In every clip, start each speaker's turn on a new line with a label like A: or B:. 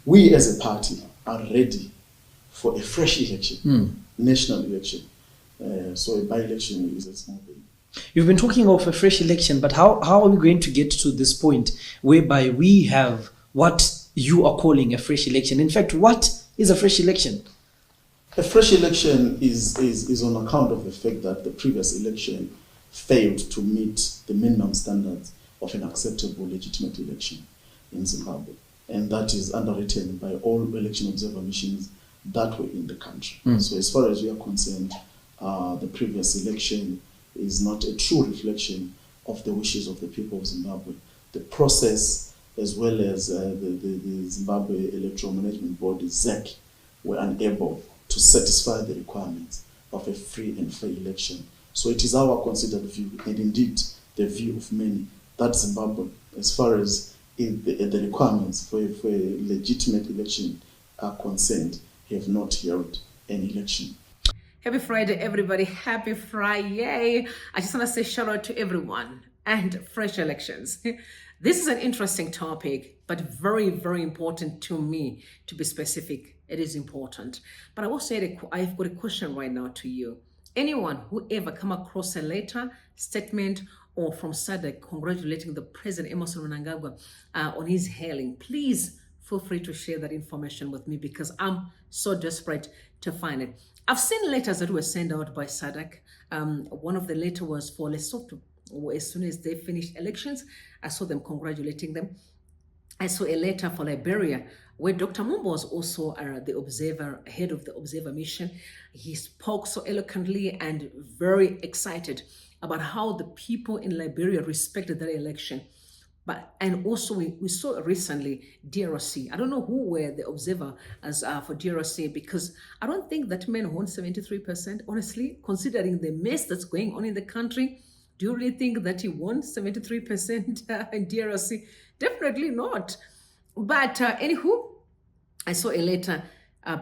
A: we as a party are ready for a fresh election, national election. So a by-election is a small thing.
B: You've been talking of a fresh election, but how are we going to get to this point whereby we have what you are calling a fresh election? In fact, what is a fresh election?
A: A fresh election is on account of the fact that the previous election failed to meet the minimum standards of an acceptable legitimate election in Zimbabwe. And that is underwritten by all election observer missions that were in the country. So as far as we are concerned, the previous election is not a true reflection of the wishes of the people of Zimbabwe. The process, as well as the Zimbabwe Electoral Management Board, ZAC, were unable to satisfy the requirements of a free and fair election. So it is our considered view, and indeed the view of many, that Zimbabwe, as far as the requirements for a legitimate election are concerned, have not held an election.
C: Happy Friday, everybody. Happy Friday. I just want to say shout out to everyone and fresh elections. This is an interesting topic, but very, very important to me, to be specific. It is important. But I will say I've got a question right now to you. Anyone who ever come across a letter, statement, or from SADC congratulating the President Emmerson mnangagwa on his hailing, please feel free to share that information with me, because I'm so desperate to find it. I've seen letters that were sent out by SADC. One of the letters was for Lesotho. As soon as they finished elections, I saw them congratulating them. I saw a letter for Liberia where Dr. Mumbo was also the observer, head of the observer mission. He spoke so eloquently and very excited about how the people in Liberia respected that election. And also we saw recently DRC. I don't know who were the observer as for DRC, because I don't think that man won 73%. Honestly, considering the mess that's going on in the country, do you really think that he won 73% in DRC? Definitely not. But anywho, I saw a letter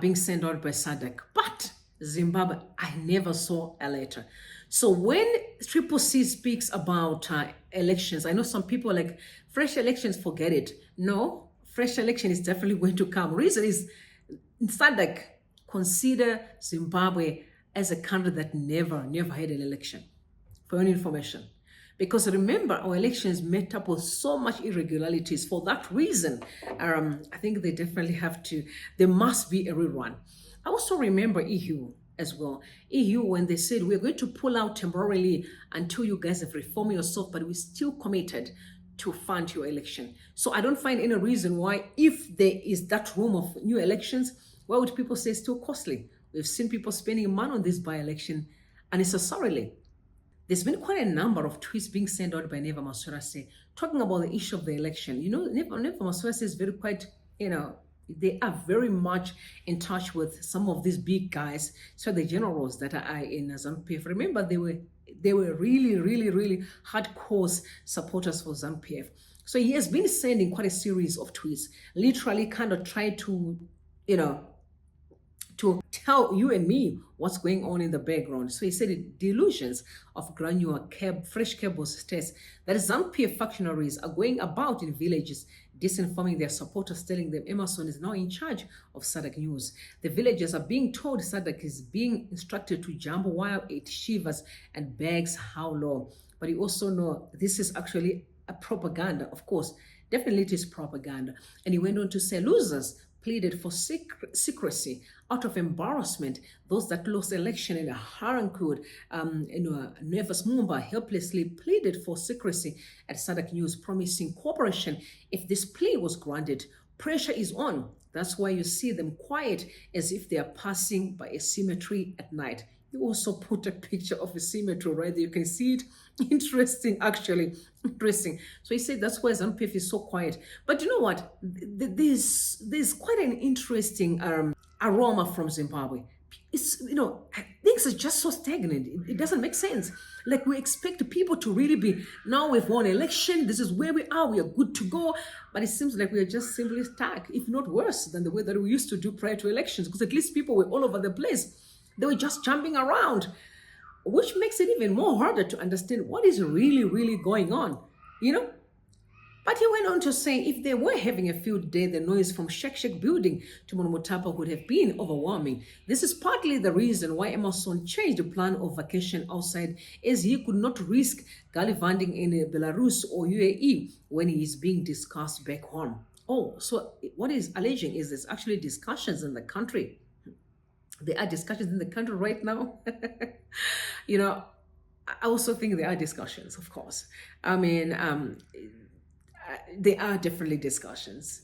C: being sent out by SADC. But Zimbabwe, I never saw a letter. So when CCC speaks about elections, I know some people are like, fresh elections, forget it. No, fresh election is definitely going to come. Reason is, SADC consider Zimbabwe as a country that never had an election, for your information. Because remember, our elections met up with so much irregularities. For that reason, I think they definitely there must be a rerun. I also remember EU as well. EU, when they said, we're going to pull out temporarily until you guys have reformed yourself, but we're still committed to fund your election. So I don't find any reason why, if there is that room of new elections, why would people say it's too costly? We've seen people spending money on this by-election unnecessarily. There's been quite a number of tweets being sent out by Neva Masurase talking about the issue of the election. You know, Neva Masurase is very quite, they are very much in touch with some of these big guys, so the generals that are in ZANU PF. Remember, they were really hardcore supporters for ZANU PF. So he has been sending quite a series of tweets, literally kind of try to, to tell you and me what's going on in the background. So he said delusions of grandeur, fresh cables states that ZANU PF functionaries are going about in villages disinforming their supporters, telling them Emmerson is now in charge of SADC news. The villagers are being told SADC is being instructed to jump while it shivers and begs how low. But you also know this is actually a propaganda. Of course, definitely it is propaganda. And he went on to say losers pleaded for secrecy out of embarrassment. Those that lost election in a Harankud, Nervous Mumba helplessly pleaded for secrecy at SADC News, promising cooperation if this plea was granted. Pressure is on. That's why you see them quiet, as if they are passing by a cemetery at night. You also put a picture of a cemetery right there. You can see it. Interesting, actually. Interesting. So he said that's why ZANU PF is so quiet. But you know what? There's quite an interesting aroma from Zimbabwe. It's, things are just so stagnant. It doesn't make sense. Like, we expect people to really be, now we've won election, this is where we are good to go. But it seems like we are just simply stuck, if not worse than the way that we used to do prior to elections, because at least people were all over the place. They were just jumping around, which makes it even more harder to understand what is really going on, But he went on to say if they were having a field day, the noise from Shek building to Monomotapa would have been overwhelming. This is partly the reason why Emmerson changed the plan of vacation outside, as he could not risk gallivanting in Belarus or UAE when he is being discussed back home. Oh, so what is alleging is there's actually discussions in the country. There are discussions in the country right now. You know, I also think there are discussions, of course. I mean, there are definitely discussions.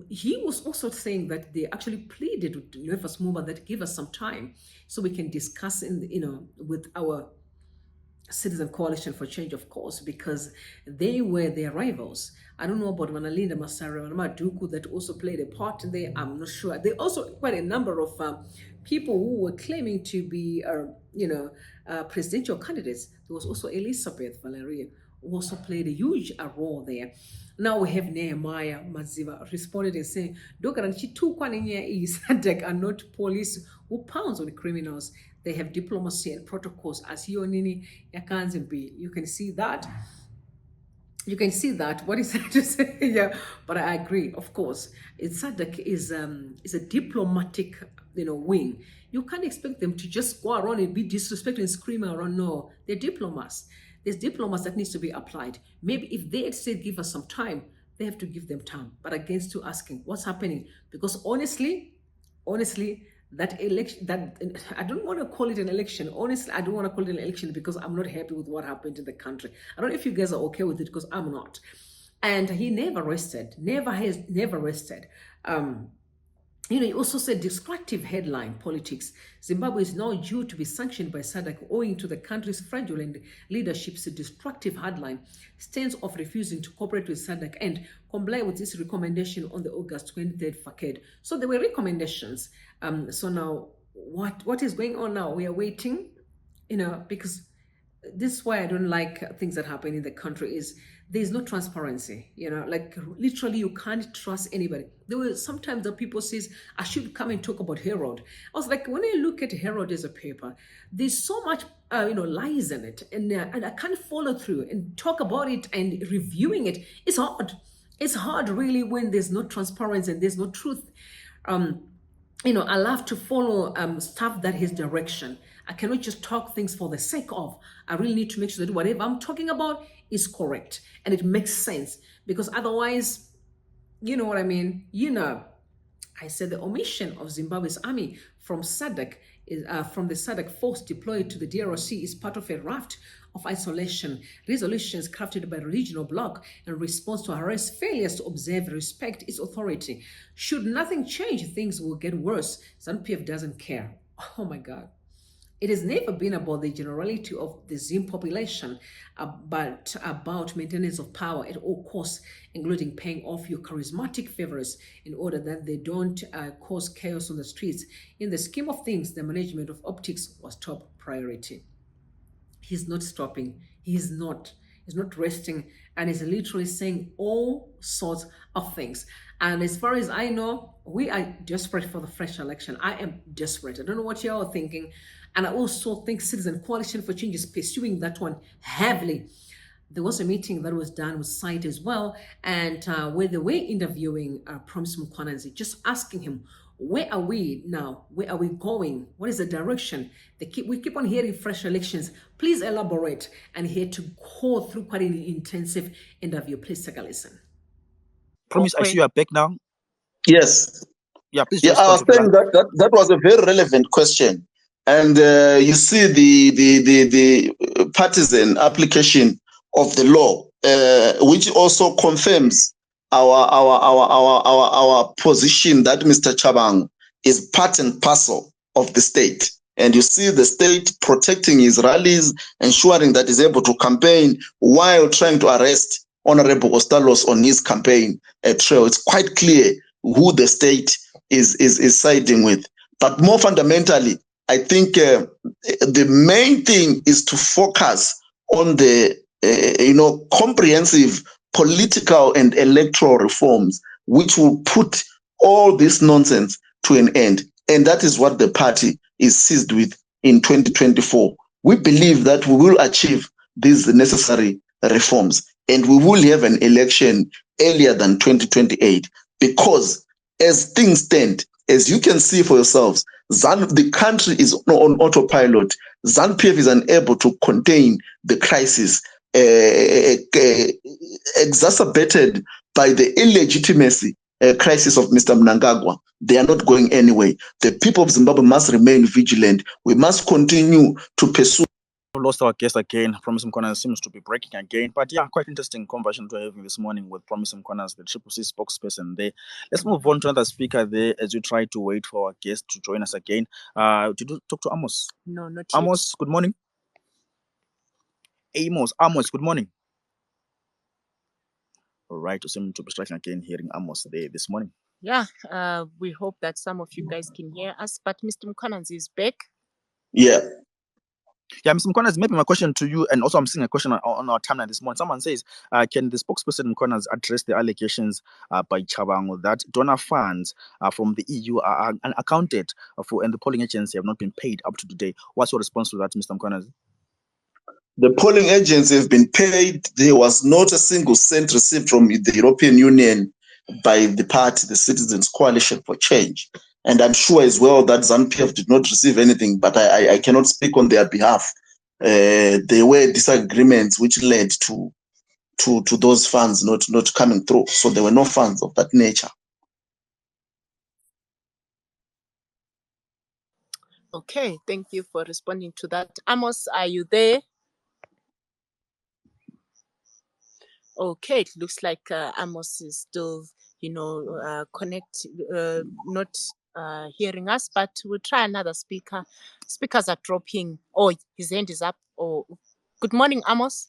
C: He was also saying that they actually pleaded with Nervous Mumba that give us some time so we can discuss with our Citizen Coalition for Change, of course, because they were their rivals. I don't know about Manalinda Masara and Maduku that also played a part there. I'm not sure. There also quite a number of people who were claiming to be, presidential candidates. There was also Elizabeth Valeria, who also played a huge role there. Now we have Nehemiah Maziva responded and saying, SADC are not police who pounds on criminals. They have diplomacy and protocols as Yonini Yakanzimbi. You can see that. You can see that. What is that to say? Yeah, but I agree, of course. SADC is a diplomatic, wing. You can't expect them to just go around and be disrespectful and screaming around. No, they're diplomats. There's diplomats that needs to be applied. Maybe if they had said give us some time, they have to give them time. But against to asking what's happening, because honestly, that election, that I don't want to call it an election. Honestly, I don't want to call it an election because I'm not happy with what happened in the country. I don't know if you guys are okay with it, because I'm not. And he never rested. Never rested. He also said destructive headline politics. Zimbabwe is now due to be sanctioned by SADC owing to the country's fraudulent leadership's destructive headline stance of refusing to cooperate with SADC and comply with its recommendation on the August 23rd facade. So there were recommendations. So now what is going on now? We are waiting, because this is why I don't like things that happen in the country is there's no transparency, like literally you can't trust anybody. There were sometimes that people says, I should come and talk about Herald. I was like, when I look at Herald as a paper, there's so much, lies in it. And I can't follow through and talk about it and reviewing it. It's hard. It's hard really when there's no transparency and there's no truth. I love to follow stuff that has direction. I cannot just talk things for the sake of. I really need to make sure that whatever I'm talking about is correct and it makes sense, because otherwise, you know what I mean? I said the omission of Zimbabwe's army from SADC, from the SADC force deployed to the DRC is part of a raft of isolation, resolutions crafted by the regional bloc in response to Harris' failures to observe and respect its authority. Should nothing change, things will get worse. ZANU PF doesn't care. Oh my God. It has never been about the generality of the Zim population, but about maintenance of power at all costs, including paying off your charismatic favors in order that they don't cause chaos on the streets. In the scheme of things, the management of optics was top priority. He's not stopping. He's not resting, and he's literally saying all sorts of things. And as far as I know, we are desperate for the fresh election. I am desperate. I don't know what y'all are thinking. And I also think Citizen Coalition for Change is pursuing that one heavily. There was a meeting that was done with SITE as well, and where they were interviewing Promise Mukwananzi, just asking him, where are we now? Where are we going? What is the direction? We keep on hearing fresh elections. Please elaborate. And he had to go through quite an intensive interview. Please take a listen.
D: Promise, I see you are back now.
A: Yes.
D: Yeah, please.
A: Yeah, I was saying that was a very relevant question. And you see the partisan application of the law, which also confirms our position that Mr. Chabang is part and parcel of the state. And you see the state protecting his rallies, ensuring that he's able to campaign while trying to arrest Honorable Ostalos on his campaign trail. It's quite clear who the state is siding with. But more fundamentally, I think the main thing is to focus on the comprehensive political and electoral reforms, which will put all this nonsense to an end. And that is what the party is seized with in 2024. We believe that we will achieve these necessary reforms. and we will have an election earlier than 2028, because as things stand, as you can see for yourselves, the country is on autopilot. ZANU PF is unable to contain the crisis, exacerbated by the illegitimacy crisis of Mr. Mnangagwa. They are not going anywhere. The people of Zimbabwe must remain vigilant. We must continue to pursue.
D: We lost our guest again. Promise Mkonas seems to be breaking again. But yeah, quite interesting conversation we're having this morning with Promise Mkonas, the CCC spokesperson there. Let's move on to another speaker there as we try to wait for our guest to join us again. Did you talk to Amos?
E: No, not yet.
D: Amos, good morning. Amos, good morning. All right, we seem to be striking again, hearing Amos there this morning.
E: Yeah, we hope that some of you guys can hear us, but Mr. Mkonas is back.
A: Yeah.
D: Yeah, Mr. Mkonas, maybe my question to you, and also I'm seeing a question on our timeline this morning. Someone says, can the spokesperson Mkonas address the allegations by Chabango that donor funds from the EU are unaccounted for and the polling agency have not been paid up to today? What's your response to that, Mr. Mkonas?
A: The polling agency have been paid. There was not a single cent received from the European Union by the party, the Citizens Coalition for Change. And I'm sure as well that ZANU PF did not receive anything, but I cannot speak on their behalf. There were disagreements which led to those funds not coming through. So there were no funds of that nature.
E: Okay, thank you for responding to that. Amos, are you there? Okay, it looks like Amos is still, not hearing us, but we'll try another speaker. Speakers are dropping. Oh, his hand is up. Oh, good morning, Amos.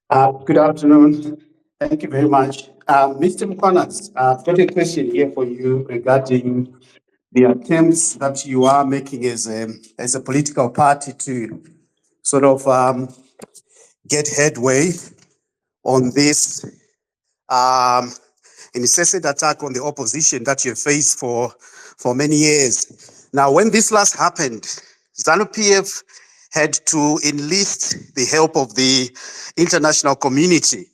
F: Good afternoon. Thank you very much. Mr. Mkonas, I've got a question here for you regarding the attempts that you are making as a political party to sort of get headway on this incessant attack on the opposition that you faced for many years. Now, when this last happened, ZANU PF had to enlist the help of the international community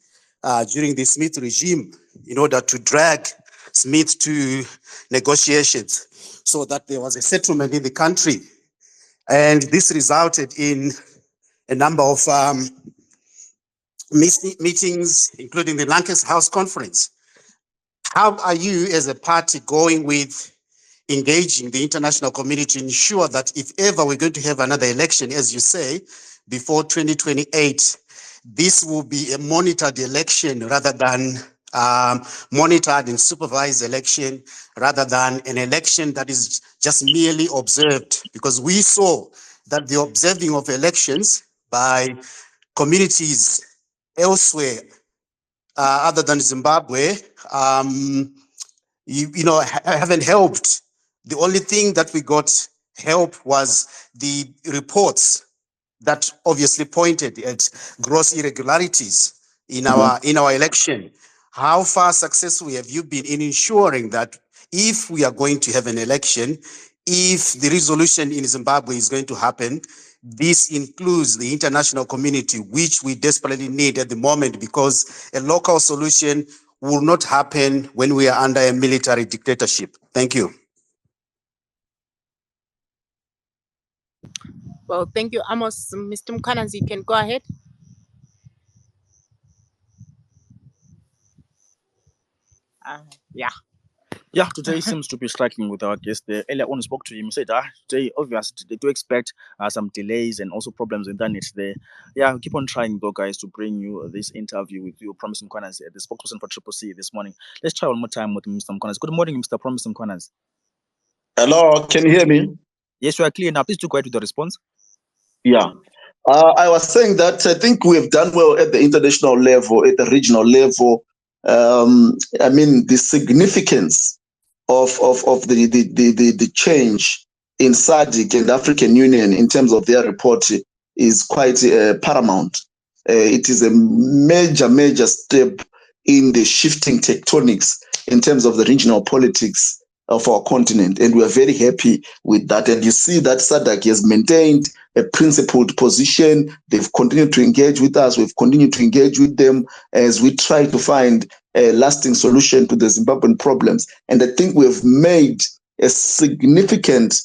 F: during the Smith regime in order to drag Smith to negotiations so that there was a settlement in the country. And this resulted in a number of meetings, including the Lancaster House Conference. How are you as a party going with engaging the international community to ensure that if ever we're going to have another election, as you say, before 2028, this will be a monitored election rather than monitored and supervised election, rather than an election that is just merely observed? Because we saw that the observing of elections by communities elsewhere other than Zimbabwe, haven't helped. The only thing that we got help was the reports that obviously pointed at gross irregularities in our election. How far successful have you been in ensuring that if we are going to have an election, if the resolution in Zimbabwe is going to happen, this includes the international community, which we desperately need at the moment, because a local solution will not happen when we are under a military dictatorship. Thank you.
E: Well, thank you, Amos. Mr. Mkonas, you can go ahead.
D: Yeah, today seems to be striking with our guest there. Earlier on, I spoke to him. He said, today, obviously, they do expect some delays and also problems with internet there. Yeah, keep on trying, though, guys, to bring you this interview with you, Promise Mkonas, the spokesperson for CCC this morning. Let's try one more time with Mr. Mkonas. Good morning, Mr. Promise Mkonas.
A: Hello, can you hear me?
D: Yes, you are clear now. Please do go ahead with the response.
A: Yeah. I was saying that I think we have done well at the international level, at the regional level. The significance of the change in SADC and African Union in terms of their report is quite paramount. It is a major step in the shifting tectonics in terms of the regional politics of our continent, and we are very happy with that. And you see that SADC has maintained a principled position. They've continued to engage with us. We've continued to engage with them as we try to find a lasting solution to the Zimbabwean problems. And I think we've made a significant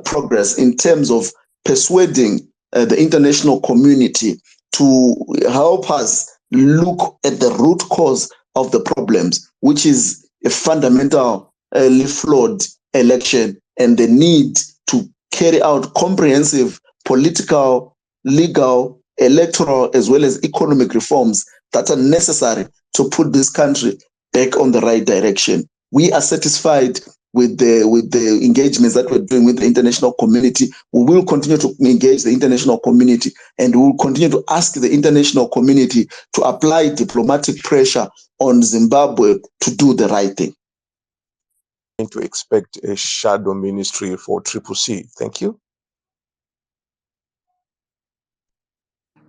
A: progress in terms of persuading the international community to help us look at the root cause of the problems, which is a fundamentally flawed election and the need to carry out comprehensive political, legal, electoral, as well as economic reforms that are necessary to put this country back on the right direction. We are satisfied with the engagements that we're doing with the international community. We will continue to engage the international community, and we will continue to ask the international community to apply diplomatic pressure on Zimbabwe to do the right thing.
G: To expect a shadow ministry for CCC. Thank you.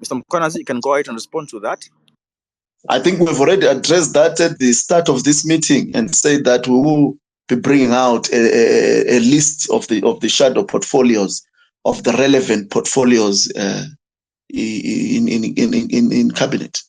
D: Mr. Mkwanazi, you can go ahead and respond to that.
A: I think we've already addressed that at the start of this meeting and said that we will be bringing out a list of the shadow portfolios, of the relevant portfolios in cabinet.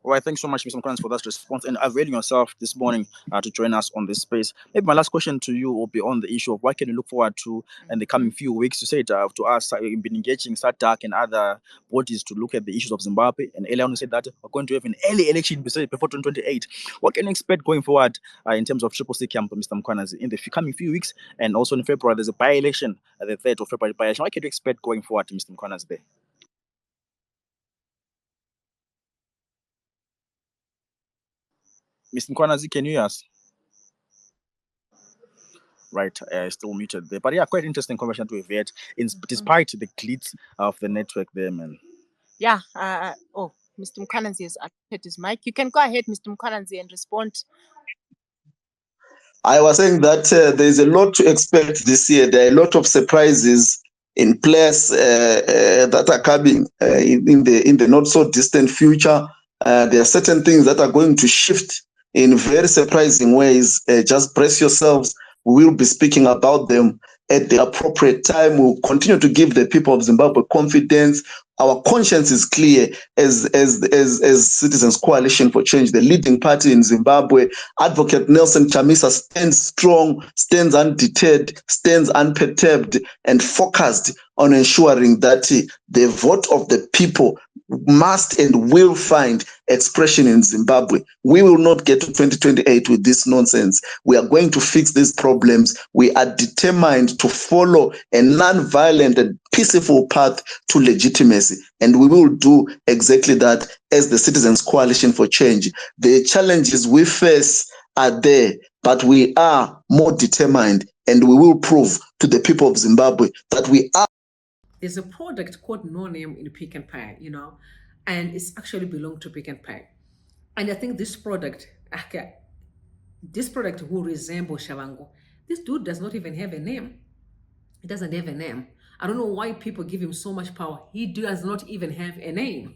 D: All right, thanks so much, Mr. Mkwanazi, for that response and availing yourself this morning to join us on this space. Maybe my last question to you will be on the issue of what can you look forward to in the coming few weeks. You said to us, you've been engaging SADC and other bodies to look at the issues of Zimbabwe. And earlier on, you said that we're going to have an early election before 2028. What can you expect going forward in terms of CCC camp, Mr. Mkwanazi, in the coming few weeks? And also in February, there's a by-election, the 3rd of February by-election. What can you expect going forward, Mr. Mkwanazi, there? Mr. Mkwanazi, can you hear us? Right, still muted there. But yeah, quite interesting conversation to have had, despite the glitch of the network there, man.
E: Yeah. Mr. Mkwanazi has activated his mic. You can go ahead, Mr. Mkwanazi, and respond.
A: I was saying that there's a lot to expect this year. There are a lot of surprises in place that are coming in the not so distant future. There are certain things that are going to shift in very surprising ways. Just brace yourselves. We will be speaking about them at the appropriate time. We'll continue to give the people of Zimbabwe confidence. Our conscience is clear as Citizens Coalition for Change, the leading party in Zimbabwe. Advocate Nelson Chamisa stands strong, stands undeterred, stands unperturbed, and focused on ensuring that the vote of the people must and will find expression in Zimbabwe. We will not get to 2028 with this nonsense. We are going to fix these problems. We are determined to follow a non-violent and peaceful path to legitimacy. And we will do exactly that as the Citizens Coalition for Change. The challenges we face are there, but we are more determined, and we will prove to the people of Zimbabwe that we are.
C: There's a product called No Name in Pick and Pay, and it's actually belong to Pick and Pay. And I think this product will resemble Shavango. This dude does not even have a name. He doesn't have a name. I don't know why people give him so much power. He does not even have a name,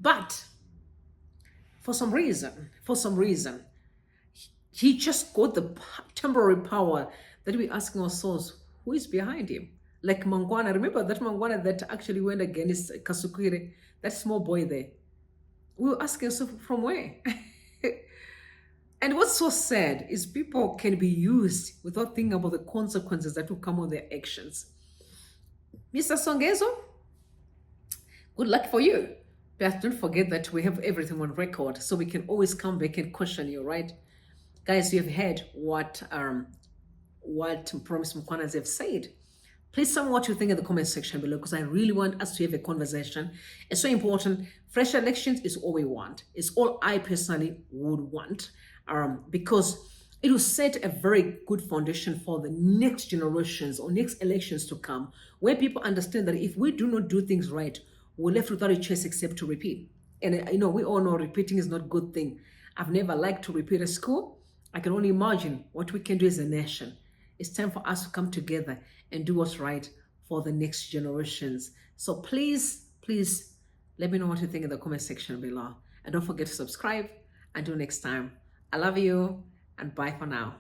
C: but for some reason, he just got the temporary power that we're asking ourselves, who is behind him? Like Mangwana, remember that Mangwana that actually went against Kasukire, that small boy there? We were asking ourselves, from where? And what's so sad is people can be used without thinking about the consequences that will come on their actions. Mr. Songezo, good luck for you. But don't forget that we have everything on record, so we can always come back and question you, right? Guys, you have heard what Promise Mkwanazi have said. Please tell me what you think in the comment section below, because I really want us to have a conversation. It's so important. Fresh elections is all we want. It's all I personally would want, because it will set a very good foundation for the next generations or next elections to come, where people understand that if we do not do things right, we're left without a choice except to repeat. And we all know repeating is not a good thing. I've never liked to repeat at school. I can only imagine what we can do as a nation. It's time for us to come together and do what's right for the next generations. So please let me know what you think in the comment section below. And don't forget to subscribe. Until next time, I love you and bye for now.